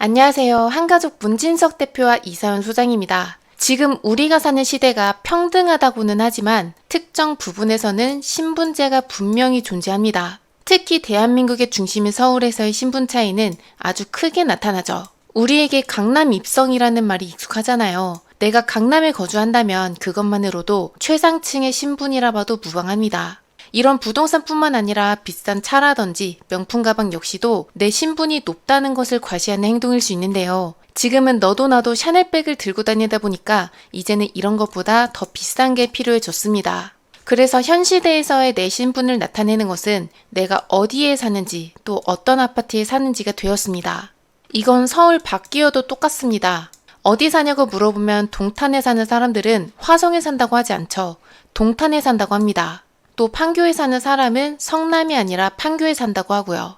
안녕하세요. 한가족 문진석 대표와 이사연 소장입니다. 지금 우리가 사는 시대가 평등하다고는 하지만 특정 부분에서는 신분제가 분명히 존재합니다. 특히 대한민국의 중심인 서울에서의 신분 차이는 아주 크게 나타나죠. 우리에게 강남 입성이라는 말이 익숙하잖아요. 내가 강남에 거주한다면 그것만으로도 최상층의 신분이라 봐도 무방합니다. 이런 부동산뿐만 아니라 비싼 차라든지 명품 가방 역시도 내 신분이 높다는 것을 과시하는 행동일 수 있는데요. 지금은 너도 나도 샤넬백을 들고 다니다 보니까 이제는 이런 것보다 더 비싼 게 필요해졌습니다. 그래서 현 시대에서의 내 신분을 나타내는 것은 내가 어디에 사는지 또 어떤 아파트에 사는지가 되었습니다. 이건 서울 밖이어도 똑같습니다. 어디 사냐고 물어보면 동탄에 사는 사람들은 화성에 산다고 하지 않죠. 동탄에 산다고 합니다. 또 판교에 사는 사람은 성남이 아니라 판교에 산다고 하고요.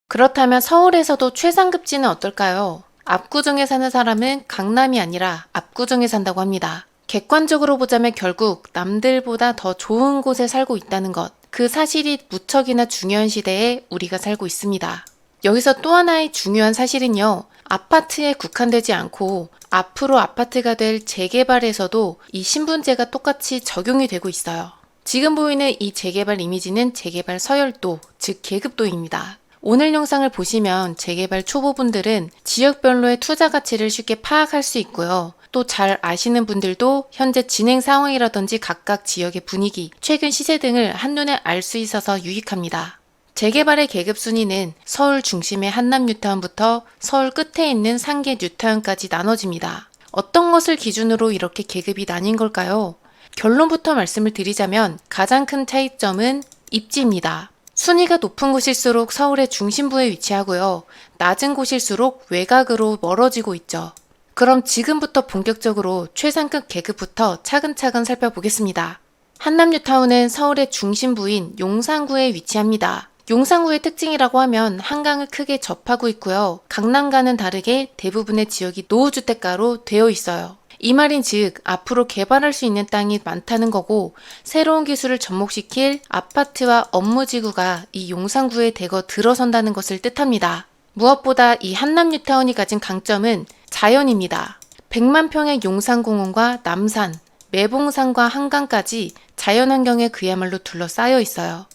그렇다면 서울에서도 최상급지는 어떨까요? 압구정에 사는 사람은 강남이 아니라 압구정에 산다고 합니다. 객관적으로 보자면 결국 남들보다 더 좋은 곳에 살고 있다는 것, 그 사실이 무척이나 중요한 시대에 우리가 살고 있습니다. 여기서 또 하나의 중요한 사실은요. 아파트에 국한되지 않고 앞으로 아파트가 될 재개발에서도 이 신분제가 똑같이 적용이 되고 있어요. 지금 보이는 이 재개발 이미지는 재개발 서열도, 즉 계급도입니다. 오늘 영상을 보시면 재개발 초보분들은 지역별로의 투자 가치를 쉽게 파악할 수 있고요. 또 잘 아시는 분들도 현재 진행 상황이라든지 각각 지역의 분위기, 최근 시세 등을 한눈에 알 수 있어서 유익합니다. 재개발의 계급 순위는 서울 중심의 한남 뉴타운부터 서울 끝에 있는 상계 뉴타운까지 나눠집니다. 어떤 것을 기준으로 이렇게 계급이 나뉜 걸까요? 결론부터 말씀을 드리자면 가장 큰 차이점은 입지입니다. 순위가 높은 곳일수록 서울의 중심부에 위치하고요. 낮은 곳일수록 외곽으로 멀어지고 있죠. 그럼 지금부터 본격적으로 최상급 계급부터 차근차근 살펴보겠습니다. 한남 뉴타운은 서울의 중심부인 용산구에 위치합니다. 용산구의 특징이라고 하면 한강을 크게 접하고 있고요. 강남과는 다르게 대부분의 지역이 노후주택가로 되어 있어요. 이 말인즉 앞으로 개발할 수 있는 땅이 많다는 거고 새로운 기술을 접목시킬 아파트와 업무지구가 이 용산구에 대거 들어선다는 것을 뜻합니다. 무엇보다 이 한남 뉴타운이 가진 강점은 자연입니다. 100만 평의 용산공원과 남산, 매봉산과 한강까지 자연환경에 그야말로 둘러싸여 있어요.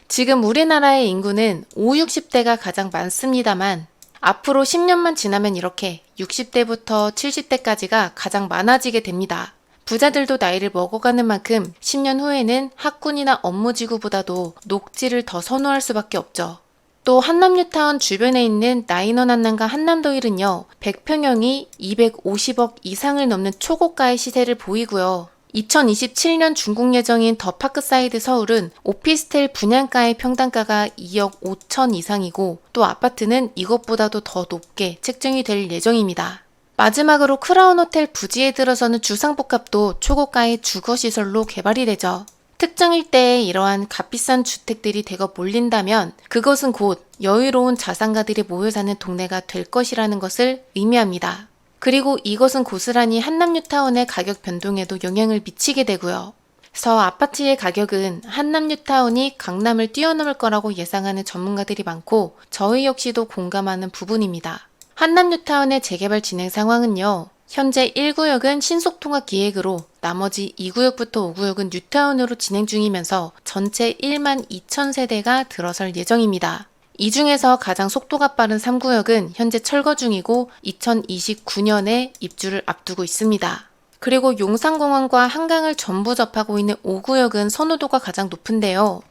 지금 우리나라의 인구는 5, 60대가 가장 많습니다만 앞으로 10년만 지나면 이렇게 60대부터 70대까지가 가장 많아지게 됩니다. 부자들도 나이를 먹어가는 만큼 10년 후에는 학군이나 업무지구보다도 녹지를 더 선호할 수밖에 없죠. 또 한남뉴타운 주변에 있는 나인원 한남과 한남더힐은요. 100평형이 250억 이상을 넘는 초고가의 시세를 보이고요. 2027년 준공 예정인 더 파크사이드 서울은 오피스텔 분양가의 평당가가 2억 5천 이상이고 또 아파트는 이것보다도 더 높게 책정이 될 예정입니다. 마지막으로 크라운 호텔 부지에 들어서는 주상복합도 초고가의 주거시설로 개발이 되죠. 특정 일대에 이러한 값비싼 주택들이 대거 몰린다면 그것은 곧 여유로운 자산가들이 모여 사는 동네가 될 것이라는 것을 의미합니다. 그리고 이것은 고스란히 한남뉴타운의 가격 변동에도 영향을 미치게 되고요. 그래서 아파트의 가격은 한남뉴타운이 강남을 뛰어넘을 거라고 예상하는 전문가들이 많고 저희 역시도 공감하는 부분입니다. 한남뉴타운의 재개발 진행 상황은요. 현재 1구역은 신속통합 기획으로 나머지 2구역부터 5구역은 뉴타운으로 진행 중이면서 전체 1만 2천 세대가 들어설 예정입니다. 이 중에서 가장 속도가 빠른 3구역은 현재 철거 중이고 2029년에 입주를 앞두고 있습니다. 그리고 용산공원과 한강을 전부 접하고 있는 5구역은 선호도가 가장 높은데요.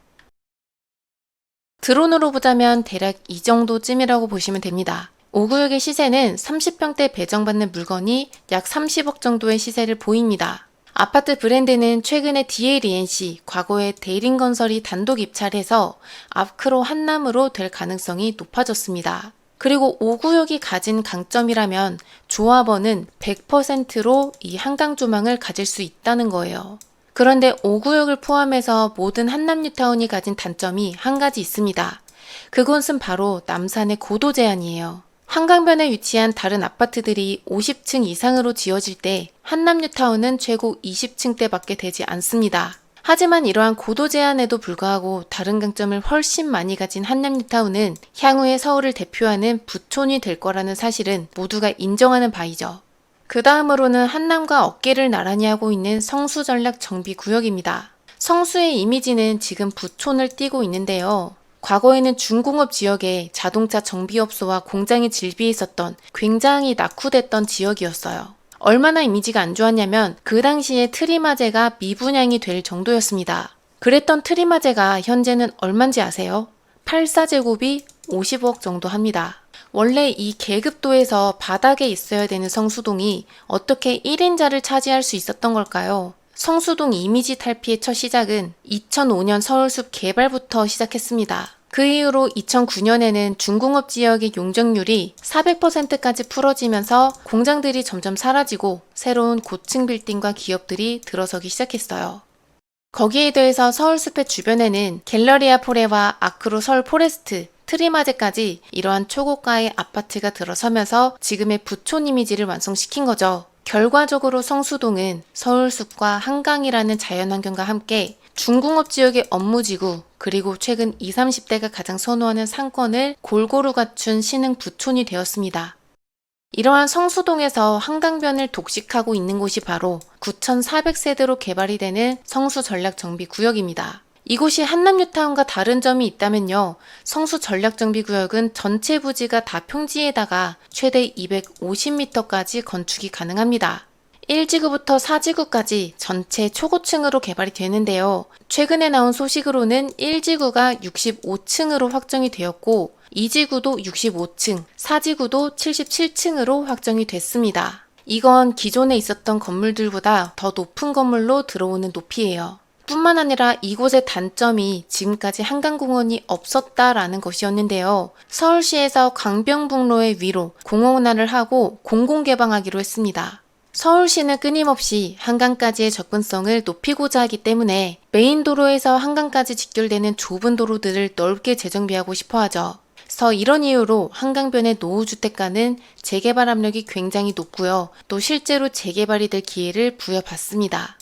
드론으로 보자면 대략 이 정도쯤이라고 보시면 됩니다. 5구역의 시세는 30평대 배정받는 물건이 약 30억 정도의 시세를 보입니다. 아파트 브랜드는 최근에 DLENC, 과거에 대림건설이 단독 입찰해서 앞으로 한남으로 될 가능성이 높아졌습니다. 그리고 5구역이 가진 강점이라면 조합원은 100%로 이 한강 조망을 가질 수 있다는 거예요. 그런데 5구역을 포함해서 모든 한남뉴타운이 가진 단점이 한 가지 있습니다. 그것은 바로 남산의 고도 제한이에요. 한강변에 위치한 다른 아파트들이 50층 이상으로 지어질 때 한남뉴타운은 최고 20층대밖에 되지 않습니다. 하지만 이러한 고도 제한에도 불구하고 다른 강점을 훨씬 많이 가진 한남뉴타운은 향후에 서울을 대표하는 부촌이 될 거라는 사실은 모두가 인정하는 바이죠. 그 다음으로는 한남과 어깨를 나란히 하고 있는 성수전략정비구역입니다. 성수의 이미지는 지금 부촌을 띠고 있는데요. 과거에는 중공업 지역에 자동차 정비업소와 공장이 질비해 있었던 굉장히 낙후됐던 지역이었어요. 얼마나 이미지가 안 좋았냐면 그 당시에 트리마제가 미분양이 될 정도였습니다. 그랬던 트리마제가 현재는 얼만지 아세요? 84제곱이 50억 정도 합니다. 원래 이 계급도에서 바닥에 있어야 되는 성수동이 어떻게 1인자를 차지할 수 있었던 걸까요? 성수동 이미지 탈피의 첫 시작은 2005년 서울숲 개발부터 시작했습니다. 그 이후로 2009년에는 중공업 지역의 용적률이 400%까지 풀어지면서 공장들이 점점 사라지고 새로운 고층 빌딩과 기업들이 들어서기 시작했어요. 거기에 더해서 서울숲의 주변에는 갤러리아 포레와 아크로 서울 포레스트, 트리마제까지 이러한 초고가의 아파트가 들어서면서 지금의 부촌 이미지를 완성시킨 거죠. 결과적으로 성수동은 서울숲과 한강이라는 자연환경과 함께 중공업 지역의 업무지구 그리고 최근 20, 30대가 가장 선호하는 상권을 골고루 갖춘 신흥 부촌이 되었습니다. 이러한 성수동에서 한강변을 독식하고 있는 곳이 바로 9,400세대로 개발이 되는 성수전략정비구역입니다. 이곳이 한남뉴타운과 다른 점이 있다면요. 성수전략정비구역은 전체 부지가 다 평지에다가 최대 250m까지 건축이 가능합니다. 1지구부터 4지구까지 전체 초고층으로 개발이 되는데요. 최근에 나온 소식으로는 1지구가 65층으로 확정이 되었고 2지구도 65층, 4지구도 77층으로 확정이 됐습니다. 이건 기존에 있었던 건물들보다 더 높은 건물로 들어오는 높이예요. 뿐만 아니라 이곳의 단점이 지금까지 한강공원이 없었다라는 것이었는데요. 서울시에서 강변북로의 위로 공원화를 하고 공공개방하기로 했습니다. 서울시는 끊임없이 한강까지의 접근성을 높이고자 하기 때문에 메인 도로에서 한강까지 직결되는 좁은 도로들을 넓게 재정비하고 싶어 하죠. 그래서 이런 이유로 한강변의 노후주택가는 재개발 압력이 굉장히 높고요. 또 실제로 재개발이 될 기회를 부여받습니다.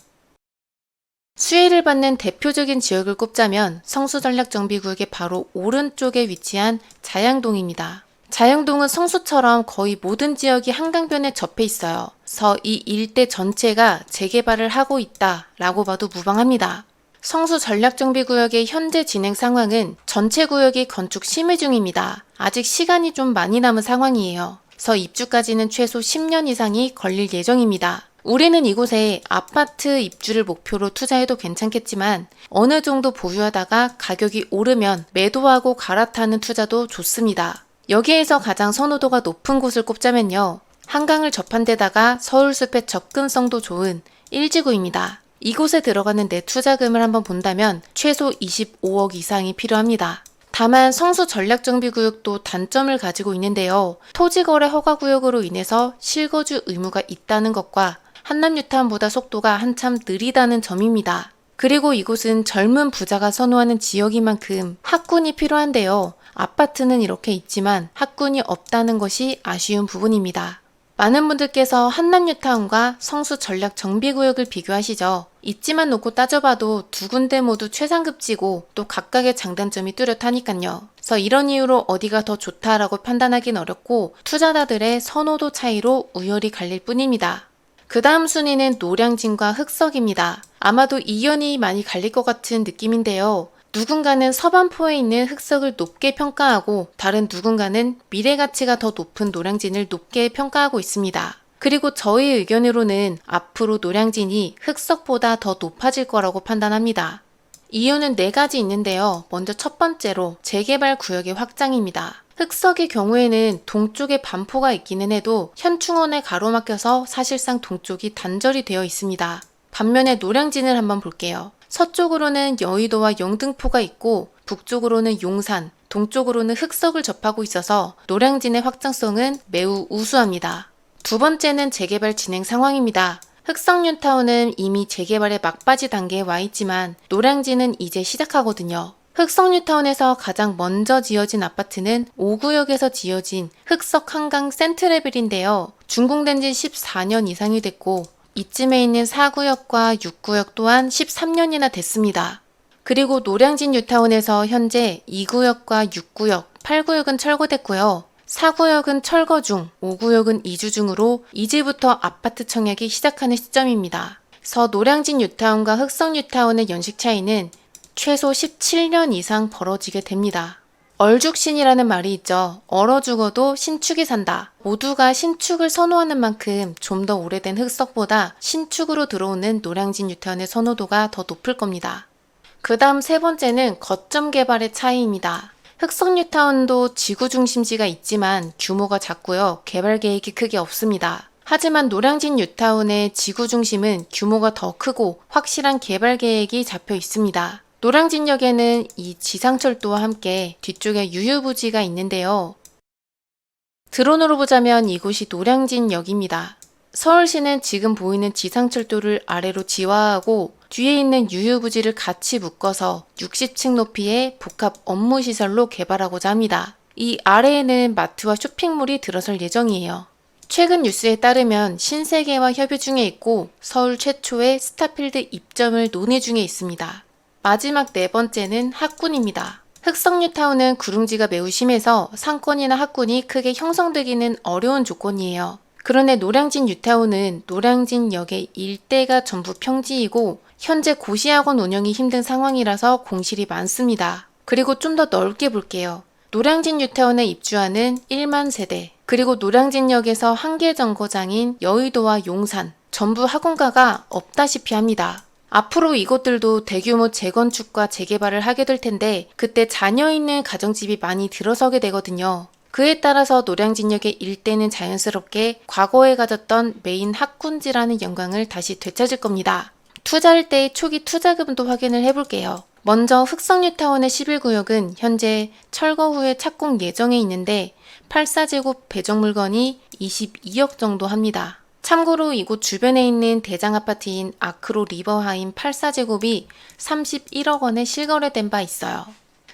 수혜를 받는 대표적인 지역을 꼽자면 성수전략정비구역의 바로 오른쪽에 위치한 자양동입니다. 자양동은 성수처럼 거의 모든 지역이 한강변에 접해 있어요. 그래서 이 일대 전체가 재개발을 하고 있다라고 봐도 무방합니다. 성수전략정비구역의 현재 진행 상황은 전체 구역이 건축 심의 중입니다. 아직 시간이 좀 많이 남은 상황이에요. 그래서 입주까지는 최소 10년 이상이 걸릴 예정입니다. 우리는 이곳에 아파트 입주를 목표로 투자해도 괜찮겠지만 어느 정도 보유하다가 가격이 오르면 매도하고 갈아타는 투자도 좋습니다. 여기에서 가장 선호도가 높은 곳을 꼽자면요. 한강을 접한 데다가 서울숲의 접근성도 좋은 1지구입니다. 이곳에 들어가는 내 투자금을 한번 본다면 최소 25억 이상이 필요합니다. 다만 성수전략정비구역도 단점을 가지고 있는데요. 토지거래 허가구역으로 인해서 실거주 의무가 있다는 것과 한남뉴타운보다 속도가 한참 느리다는 점입니다. 그리고 이곳은 젊은 부자가 선호하는 지역인 만큼 학군이 필요한데요. 아파트는 이렇게 있지만 학군이 없다는 것이 아쉬운 부분입니다. 많은 분들께서 한남뉴타운과 성수전략정비구역을 비교하시죠. 있지만 놓고 따져봐도 두 군데 모두 최상급지고 또 각각의 장단점이 뚜렷하니까요. 그래서 이런 이유로 어디가 더 좋다라고 판단하긴 어렵고 투자자들의 선호도 차이로 우열이 갈릴 뿐입니다. 그 다음 순위는 노량진과 흑석입니다. 아마도 이견이 많이 갈릴 것 같은 느낌인데요. 누군가는 서반포에 있는 흑석을 높게 평가하고 다른 누군가는 미래가치가 더 높은 노량진을 높게 평가하고 있습니다. 그리고 저의 의견으로는 앞으로 노량진이 흑석보다 더 높아질 거라고 판단합니다. 이유는 4가지 있는데요. 먼저 첫 번째로 재개발 구역의 확장입니다. 흑석의 경우에는 동쪽에 반포가 있기는 해도 현충원에 가로막혀서 사실상 동쪽이 단절이 되어 있습니다. 반면에 노량진을 한번 볼게요. 서쪽으로는 여의도와 영등포가 있고 북쪽으로는 용산, 동쪽으로는 흑석을 접하고 있어서 노량진의 확장성은 매우 우수합니다. 두 번째는 재개발 진행 상황입니다. 흑석뉴타운은 이미 재개발의 막바지 단계에 와 있지만 노량진은 이제 시작하거든요. 흑석뉴타운에서 가장 먼저 지어진 아파트는 5구역에서 지어진 흑석 한강 센트레빌인데요. 준공된 지 14년 이상이 됐고 이쯤에 있는 4구역과 6구역 또한 13년이나 됐습니다. 그리고 노량진 뉴타운에서 현재 2구역과 6구역, 8구역은 철거됐고요. 4구역은 철거 중, 5구역은 이주 중으로 이제부터 아파트 청약이 시작하는 시점입니다. 서 노량진 뉴타운과 흑성 뉴타운의 연식 차이는 최소 17년 이상 벌어지게 됩니다. 얼죽신이라는 말이 있죠. 얼어 죽어도 신축이 산다. 모두가 신축을 선호하는 만큼 좀 더 오래된 흑석보다 신축으로 들어오는 노량진 뉴타운의 선호도가 더 높을 겁니다. 그 다음 세 번째는 거점 개발의 차이입니다. 흑석 뉴타운도 지구 중심지가 있지만 규모가 작고요. 개발 계획이 크게 없습니다. 하지만 노량진 뉴타운의 지구 중심은 규모가 더 크고 확실한 개발 계획이 잡혀 있습니다. 노량진역에는 이 지상철도와 함께 뒤쪽에 유휴부지가 있는데요. 드론으로 보자면 이곳이 노량진역입니다. 서울시는 지금 보이는 지상철도를 아래로 지화하고 뒤에 있는 유휴부지를 같이 묶어서 60층 높이의 복합 업무시설로 개발하고자 합니다. 이 아래에는 마트와 쇼핑몰이 들어설 예정이에요. 최근 뉴스에 따르면 신세계와 협의 중에 있고 서울 최초의 스타필드 입점을 논의 중에 있습니다. 마지막 네 번째는 학군입니다. 흑성 뉴타운은 구릉지가 매우 심해서 상권이나 학군이 크게 형성되기는 어려운 조건이에요. 그런데 노량진 뉴타운은 노량진역의 일대가 전부 평지이고 현재 고시학원 운영이 힘든 상황이라서 공실이 많습니다. 그리고 좀 더 넓게 볼게요. 노량진 뉴타운에 입주하는 1만 세대, 그리고 노량진역에서 한계 정거장인 여의도와 용산, 전부 학원가가 없다시피 합니다. 앞으로 이곳들도 대규모 재건축과 재개발을 하게 될 텐데 그때 자녀 있는 가정집이 많이 들어서게 되거든요. 그에 따라서 노량진역의 일대는 자연스럽게 과거에 가졌던 메인 학군지라는 영광을 다시 되찾을 겁니다. 투자할 때의 초기 투자금도 확인을 해볼게요. 먼저 흑성 뉴타운의 11구역은 현재 철거 후에 착공 예정에 있는데 84제곱 배정 물건이 22억 정도 합니다. 참고로 이곳 주변에 있는 대장 아파트인 아크로 리버하임 84제곱이 31억 원에 실거래된 바 있어요.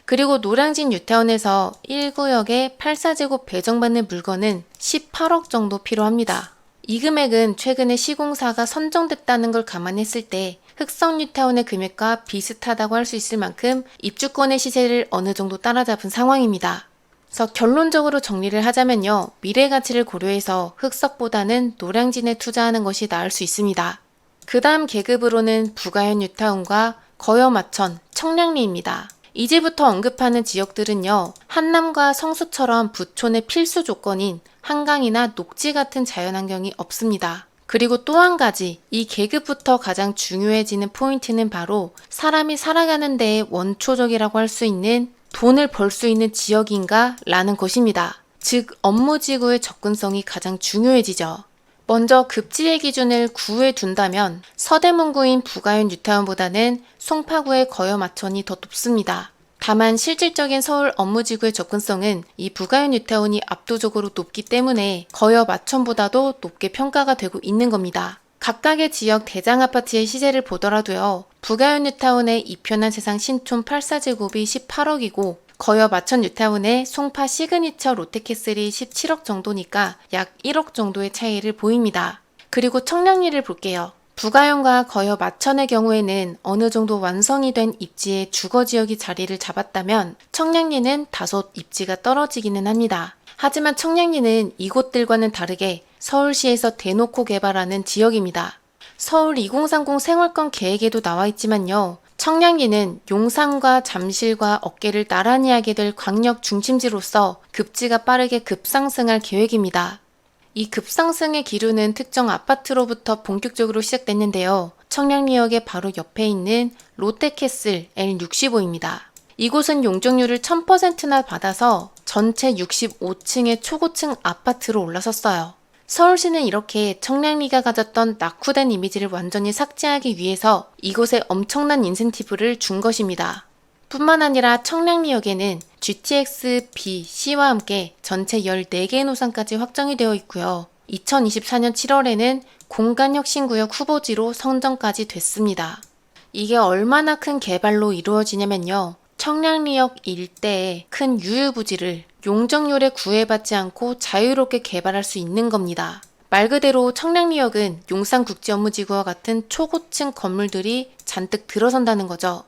그리고 노량진 뉴타운에서 1구역에 84제곱 배정받는 물건은 18억 정도 필요합니다. 이 금액은 최근에 시공사가 선정됐다는 걸 감안했을 때 흑성 뉴타운의 금액과 비슷하다고 할 수 있을 만큼 입주권의 시세를 어느 정도 따라잡은 상황입니다. 그래서 결론적으로 정리를 하자면요. 미래 가치를 고려해서 흑석보다는 노량진에 투자하는 것이 나을 수 있습니다. 그 다음 계급으로는 부가현 뉴타운과 거여마천, 청량리입니다. 이제부터 언급하는 지역들은요. 한남과 성수처럼 부촌의 필수 조건인 한강이나 녹지 같은 자연환경이 없습니다. 그리고 또 한 가지, 이 계급부터 가장 중요해지는 포인트는 바로 사람이 살아가는 데에 원초적이라고 할 수 있는 돈을 벌 수 있는 지역인가? 라는 것입니다. 즉, 업무지구의 접근성이 가장 중요해지죠. 먼저 급지의 기준을 구에 둔다면 서대문구인 부가현 뉴타운보다는 송파구의 거여마천이 더 높습니다. 다만 실질적인 서울 업무지구의 접근성은 이 부가현 뉴타운이 압도적으로 높기 때문에 거여마천보다도 높게 평가가 되고 있는 겁니다. 각각의 지역 대장 아파트의 시세를 보더라도요. 부가현 뉴타운의 이편한 세상 신촌 84제곱이 18억이고 거여 마천 뉴타운의 송파 시그니처 롯데캐슬이 17억 정도니까 약 1억 정도의 차이를 보입니다. 그리고 청량리를 볼게요. 부가현과 거여 마천의 경우에는 어느 정도 완성이 된 입지에 주거지역이 자리를 잡았다면 청량리는 다소 입지가 떨어지기는 합니다. 하지만 청량리는 이곳들과는 다르게 서울시에서 대놓고 개발하는 지역입니다. 서울 2030 생활권 계획에도 나와 있지만요. 청량리는 용산과 잠실과 어깨를 나란히 하게 될 광역 중심지로서 급지가 빠르게 급상승할 계획입니다. 이 급상승의 기류는 특정 아파트로부터 본격적으로 시작됐는데요. 청량리역의 바로 옆에 있는 롯데캐슬 L65입니다. 이곳은 용적률을 1000%나 받아서 전체 65층의 초고층 아파트로 올라섰어요. 서울시는 이렇게 청량리가 가졌던 낙후된 이미지를 완전히 삭제하기 위해서 이곳에 엄청난 인센티브를 준 것입니다. 뿐만 아니라 청량리역에는 GTX B, C와 함께 전체 14개의 노선까지 확정이 되어 있고요. 2024년 7월에는 공간혁신구역 후보지로 선정까지 됐습니다. 이게 얼마나 큰 개발로 이루어지냐면요. 청량리역 일대에 큰 유휴부지를 용적률에 구애받지 않고 자유롭게 개발할 수 있는 겁니다. 말 그대로 청량리역은 용산국제업무지구와 같은 초고층 건물들이 잔뜩 들어선다는 거죠.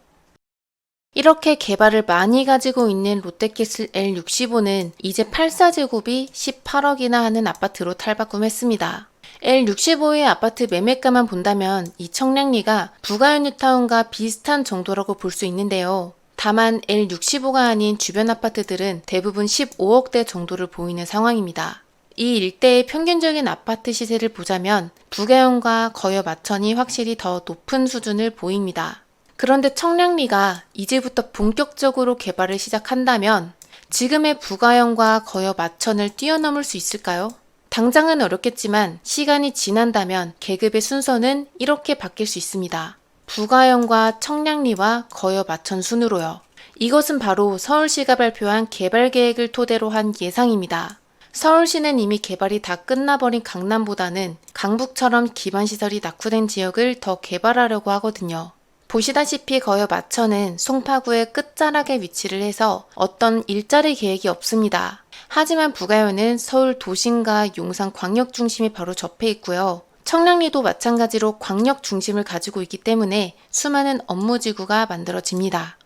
이렇게 개발을 많이 가지고 있는 롯데캐슬 L65는 이제 84제곱이 18억이나 하는 아파트로 탈바꿈했습니다. L65의 아파트 매매가만 본다면 이 청량리가 부가연 뉴타운과 비슷한 정도라고 볼 수 있는데요. 다만 L65가 아닌 주변 아파트들은 대부분 15억대 정도를 보이는 상황입니다. 이 일대의 평균적인 아파트 시세를 보자면 부가연과 거여 마천이 확실히 더 높은 수준을 보입니다. 그런데 청량리가 이제부터 본격적으로 개발을 시작한다면 지금의 부가연과 거여 마천을 뛰어넘을 수 있을까요? 당장은 어렵겠지만 시간이 지난다면 계급의 순서는 이렇게 바뀔 수 있습니다. 부가연과 청량리와 거여 마천 순으로요. 이것은 바로 서울시가 발표한 개발 계획을 토대로 한 예상입니다. 서울시는 이미 개발이 다 끝나버린 강남보다는 강북처럼 기반시설이 낙후된 지역을 더 개발하려고 하거든요. 보시다시피 거여 마천은 송파구의 끝자락에 위치를 해서 어떤 일자리 계획이 없습니다. 하지만 부가연은 서울 도심과 용산 광역 중심이 바로 접해 있고요. 청량리도 마찬가지로 광역 중심을 가지고 있기 때문에 수많은 업무지구가 만들어집니다.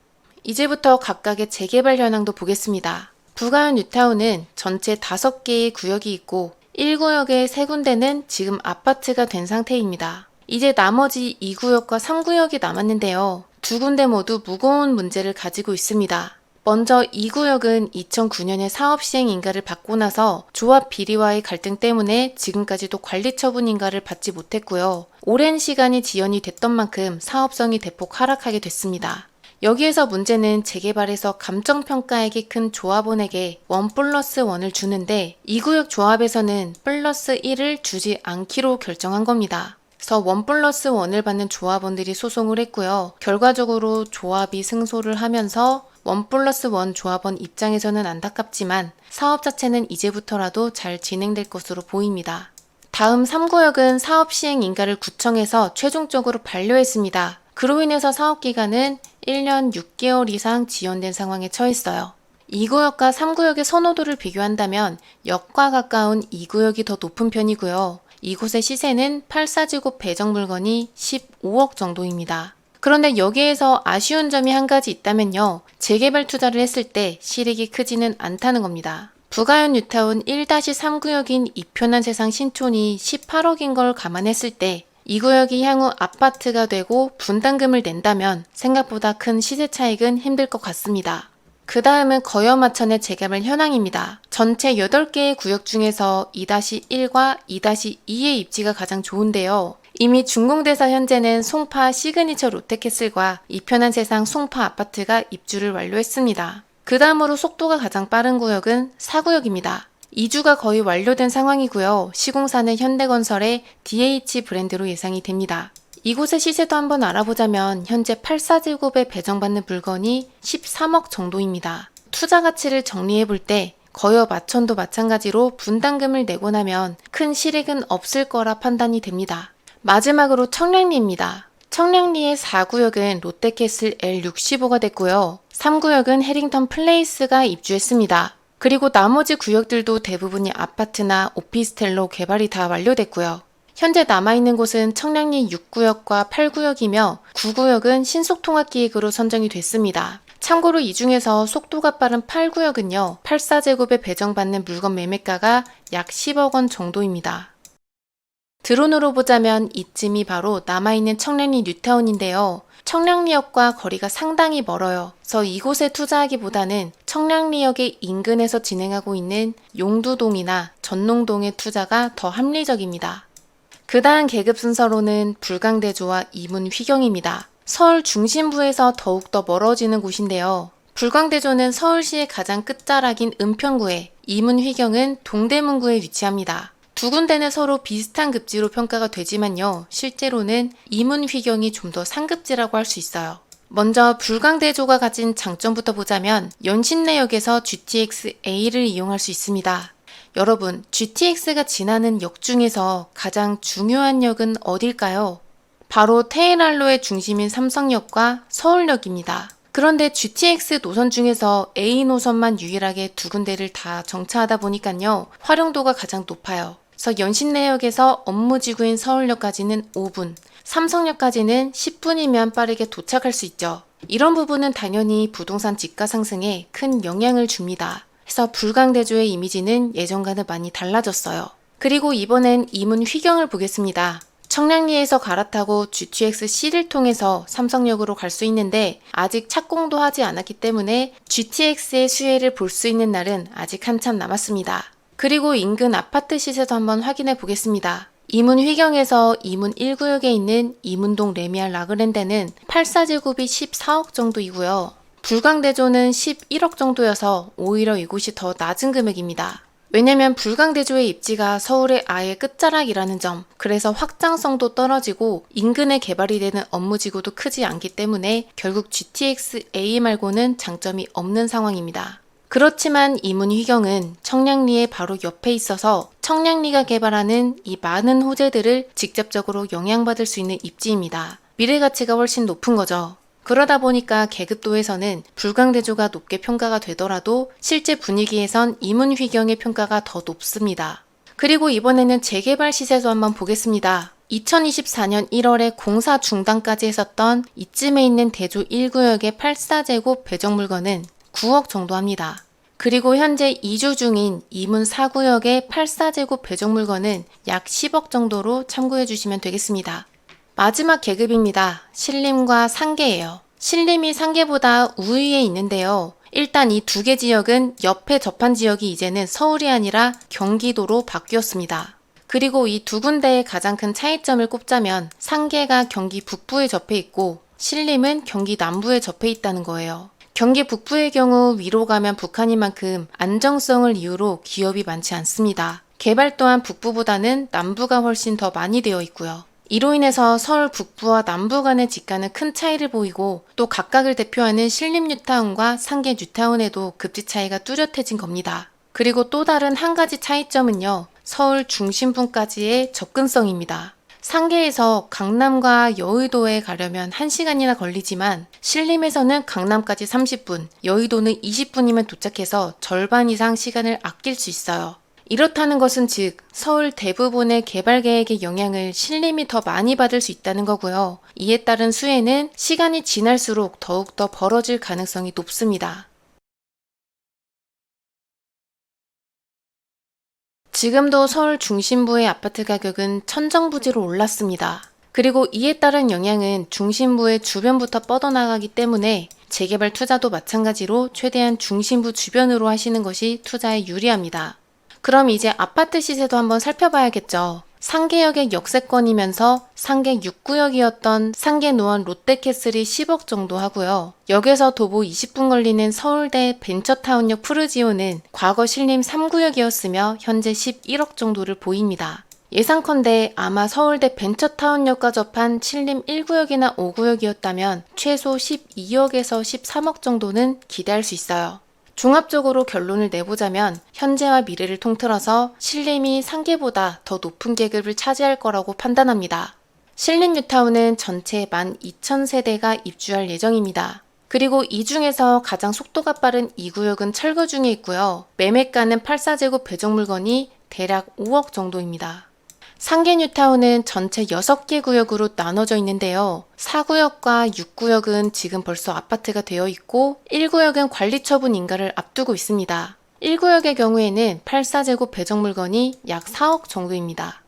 이제부터 각각의 재개발 현황도 보겠습니다. 부가연 뉴타운은 전체 5개의 구역이 있고 1구역의 3군데는 지금 아파트가 된 상태입니다. 이제 나머지 2구역과 3구역이 남았는데요. 2군데 모두 무거운 문제를 가지고 있습니다. 먼저 2구역은 2009년에 사업 시행 인가를 받고 나서 조합 비리와의 갈등 때문에 지금까지도 관리 처분 인가를 받지 못했고요. 오랜 시간이 지연이 됐던 만큼 사업성이 대폭 하락하게 됐습니다. 여기에서 문제는 재개발에서 감정평가액이 큰 조합원에게 1+1을 주는데 2구역 조합에서는 플러스 1을 주지 않기로 결정한 겁니다. 그래서 1+1을 받는 조합원들이 소송을 했고요. 결과적으로 조합이 승소를 하면서 1+1 조합원 입장에서는 안타깝지만 사업 자체는 이제부터라도 잘 진행될 것으로 보입니다. 다음 3구역은 사업 시행 인가를 구청에서 최종적으로 반려했습니다. 그로 인해서 사업기간은 1년 6개월 이상 지연된 상황에 처했어요. 2구역과 3구역의 선호도를 비교한다면 역과 가까운 2구역이 더 높은 편이고요. 이곳의 시세는 84제곱 배정 물건이 15억 정도입니다. 그런데 여기에서 아쉬운 점이 한 가지 있다면요. 재개발 투자를 했을 때 실익이 크지는 않다는 겁니다. 부가연 뉴타운 1-3구역인 이편한 세상 신촌이 18억인 걸 감안했을 때 2구역이 향후 아파트가 되고 분담금을 낸다면 생각보다 큰 시세 차익은 힘들 것 같습니다. 그 다음은 거여 마천의 재개발 현황입니다. 전체 8개의 구역 중에서 2-1과 2-2의 입지가 가장 좋은데요. 이미 준공돼서 현재는 송파 시그니처 롯데캐슬과 이편한 세상 송파 아파트가 입주를 완료했습니다. 그 다음으로 속도가 가장 빠른 구역은 4구역입니다. 이주가 거의 완료된 상황이고요. 시공사는 현대건설의 DH 브랜드로 예상이 됩니다. 이곳의 시세도 한번 알아보자면 현재 84제곱에 배정받는 물건이 13억 정도입니다. 투자 가치를 정리해 볼 때 거여 마천도 마찬가지로 분담금을 내고 나면 큰 실익은 없을 거라 판단이 됩니다. 마지막으로 청량리입니다. 청량리의 4구역은 롯데캐슬 L65가 됐고요. 3구역은 해링턴 플레이스가 입주했습니다. 그리고 나머지 구역들도 대부분이 아파트나 오피스텔로 개발이 다 완료됐고요. 현재 남아있는 곳은 청량리 6구역과 8구역이며 9구역은 신속통합기획으로 선정이 됐습니다. 참고로 이 중에서 속도가 빠른 8구역은요. 84제곱에 배정받는 물건 매매가가 약 10억 원 정도입니다. 드론으로 보자면 이쯤이 바로 남아있는 청량리 뉴타운인데요. 청량리역과 거리가 상당히 멀어요. 그래서 이곳에 투자하기보다는 청량리역의 인근에서 진행하고 있는 용두동이나 전농동의 투자가 더 합리적입니다. 그 다음 계급 순서로는 불광대조와 이문휘경입니다. 서울 중심부에서 더욱더 멀어지는 곳인데요. 불광대조는 서울시의 가장 끝자락인 은평구에, 이문휘경은 동대문구에 위치합니다. 두 군데는 서로 비슷한 급지로 평가가 되지만요. 실제로는 이문휘경이 좀 더 상급지라고 할 수 있어요. 먼저 불광대조가 가진 장점부터 보자면 연신내역에서 GTX A를 이용할 수 있습니다. 여러분, GTX가 지나는 역 중에서 가장 중요한 역은 어딜까요? 바로 테헤란로의 중심인 삼성역과 서울역입니다. 그런데 GTX 노선 중에서 A 노선만 유일하게 두 군데를 다 정차하다 보니까요. 활용도가 가장 높아요. 그래서 연신내역에서 업무지구인 서울역까지는 5분, 삼성역까지는 10분이면 빠르게 도착할 수 있죠. 이런 부분은 당연히 부동산 지가 상승에 큰 영향을 줍니다. 그래서 불광대조의 이미지는 예전과는 많이 달라졌어요. 그리고 이번엔 이문 휘경을 보겠습니다. 청량리에서 갈아타고 GTX-C를 통해서 삼성역으로 갈 수 있는데 아직 착공도 하지 않았기 때문에 GTX의 수혜를 볼 수 있는 날은 아직 한참 남았습니다. 그리고 인근 아파트 시세도 한번 확인해 보겠습니다. 이문 휘경에서 이문 1구역에 있는 이문동 레미안 라그랜드는 84제곱이 14억 정도이고요. 불광대조는 11억 정도여서 오히려 이곳이 더 낮은 금액입니다. 왜냐면 불광대조의 입지가 서울의 아예 끝자락이라는 점, 그래서 확장성도 떨어지고 인근에 개발이 되는 업무지구도 크지 않기 때문에 결국 GTX-A 말고는 장점이 없는 상황입니다. 그렇지만 이문 휘경은 청량리의 바로 옆에 있어서 청량리가 개발하는 이 많은 호재들을 직접적으로 영향받을 수 있는 입지입니다. 미래 가치가 훨씬 높은 거죠. 그러다 보니까 계급도에서는 불광대조가 높게 평가가 되더라도 실제 분위기에선 이문 휘경의 평가가 더 높습니다. 그리고 이번에는 재개발 시세도 한번 보겠습니다. 2024년 1월에 공사 중단까지 했었던 이쯤에 있는 대조 1구역의 84제곱 배정 물건은 9억 정도 합니다. 그리고 현재 이주 중인 이문 4구역의 84제곱 배정 물건은 약 10억 정도로 참고해 주시면 되겠습니다. 마지막 계급입니다. 신림과 상계예요. 신림이 상계보다 우위에 있는데요. 일단 이 두 개 지역은 옆에 접한 지역이 이제는 서울이 아니라 경기도로 바뀌었습니다. 그리고 이 두 군데의 가장 큰 차이점을 꼽자면 상계가 경기 북부에 접해 있고 신림은 경기 남부에 접해 있다는 거예요. 경기 북부의 경우 위로 가면 북한인 만큼 안정성을 이유로 기업이 많지 않습니다. 개발 또한 북부보다는 남부가 훨씬 더 많이 되어 있고요. 이로 인해서 서울 북부와 남부 간의 지가는 큰 차이를 보이고 또 각각을 대표하는 신림 뉴타운과 상계 뉴타운에도 급지 차이가 뚜렷해진 겁니다. 그리고 또 다른 한 가지 차이점은요. 서울 중심부까지의 접근성입니다. 상계에서 강남과 여의도에 가려면 1시간이나 걸리지만 신림에서는 강남까지 30분, 여의도는 20분이면 도착해서 절반 이상 시간을 아낄 수 있어요. 이렇다는 것은 즉 서울 대부분의 개발 계획의 영향을 신림이 더 많이 받을 수 있다는 거고요. 이에 따른 수혜는 시간이 지날수록 더욱더 벌어질 가능성이 높습니다. 지금도 서울 중심부의 아파트 가격은 천정부지로 올랐습니다. 그리고 이에 따른 영향은 중심부의 주변부터 뻗어나가기 때문에 재개발 투자도 마찬가지로 최대한 중심부 주변으로 하시는 것이 투자에 유리합니다. 그럼 이제 아파트 시세도 한번 살펴봐야겠죠. 상계역의 역세권이면서 상계 6구역이었던 상계 노원 롯데캐슬이 10억 정도 하고요. 역에서 도보 20분 걸리는 서울대 벤처타운역 푸르지오는 과거 신림 3구역이었으며 현재 11억 정도를 보입니다. 예상컨대 아마 서울대 벤처타운역과 접한 신림 1구역이나 5구역이었다면 최소 12억에서 13억 정도는 기대할 수 있어요. 종합적으로 결론을 내보자면 현재와 미래를 통틀어서 신림이 상계보다 더 높은 계급을 차지할 거라고 판단합니다. 신림 뉴타운은 전체 12,000세대가 입주할 예정입니다. 그리고 이 중에서 가장 속도가 빠른 2구역은 철거 중에 있고요. 매매가는 84제곱 배정 물건이 대략 5억 정도입니다. 상계 뉴타운은 전체 6개 구역으로 나눠져 있는데요. 4구역과 6구역은 지금 벌써 아파트가 되어 있고 1구역은 관리 처분 인가를 앞두고 있습니다. 1구역의 경우에는 84제곱 배정 물건이 약 4억 정도입니다.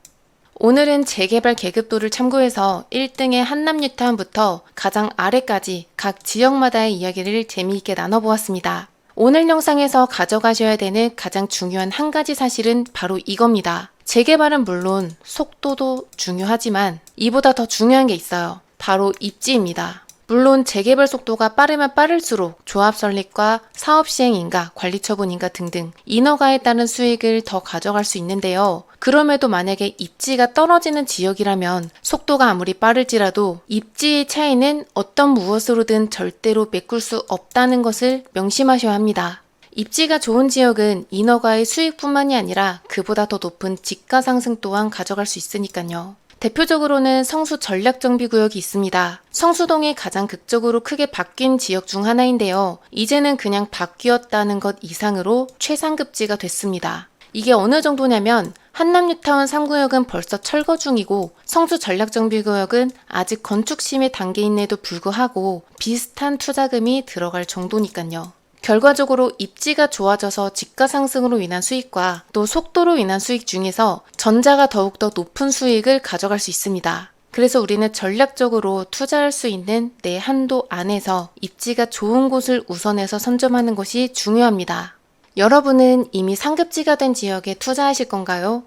오늘은 재개발 계급도를 참고해서 1등의 한남 뉴타운부터 가장 아래까지 각 지역마다의 이야기를 재미있게 나눠보았습니다. 오늘 영상에서 가져가셔야 되는 가장 중요한 한 가지 사실은 바로 이겁니다. 재개발은 물론 속도도 중요하지만 이보다 더 중요한 게 있어요. 바로 입지입니다. 물론 재개발 속도가 빠르면 빠를수록 조합 설립과 사업 시행 인가, 관리 처분 인가 등등 인허가에 따른 수익을 더 가져갈 수 있는데요. 그럼에도 만약에 입지가 떨어지는 지역이라면 속도가 아무리 빠를지라도 입지의 차이는 어떤 무엇으로든 절대로 메꿀 수 없다는 것을 명심하셔야 합니다. 입지가 좋은 지역은 인허가의 수익뿐만이 아니라 그보다 더 높은 지가 상승 또한 가져갈 수 있으니까요. 대표적으로는 성수 전략정비구역이 있습니다. 성수동이 가장 극적으로 크게 바뀐 지역 중 하나인데요. 이제는 그냥 바뀌었다는 것 이상으로 최상급지가 됐습니다. 이게 어느 정도냐면 한남뉴타운 3구역은 벌써 철거 중이고 성수 전략정비구역은 아직 건축 심의 단계임에도 불구하고 비슷한 투자금이 들어갈 정도니까요. 결과적으로 입지가 좋아져서 집가 상승으로 인한 수익과 또 속도로 인한 수익 중에서 전자가 더욱더 높은 수익을 가져갈 수 있습니다. 그래서 우리는 전략적으로 투자할 수 있는 내 한도 안에서 입지가 좋은 곳을 우선해서 선점하는 것이 중요합니다. 여러분은 이미 상급지가 된 지역에 투자하실 건가요?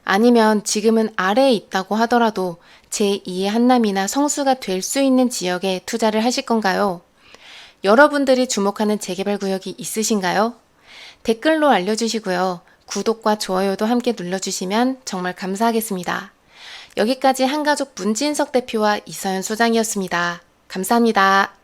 아니면 지금은 아래에 있다고 하더라도 제2의 한남이나 성수가 될 수 있는 지역에 투자를 하실 건가요? 여러분들이 주목하는 재개발 구역이 있으신가요? 댓글로 알려주시고요. 구독과 좋아요도 함께 눌러주시면 정말 감사하겠습니다. 여기까지 한가족 문진석 대표와 이서연 소장이었습니다. 감사합니다.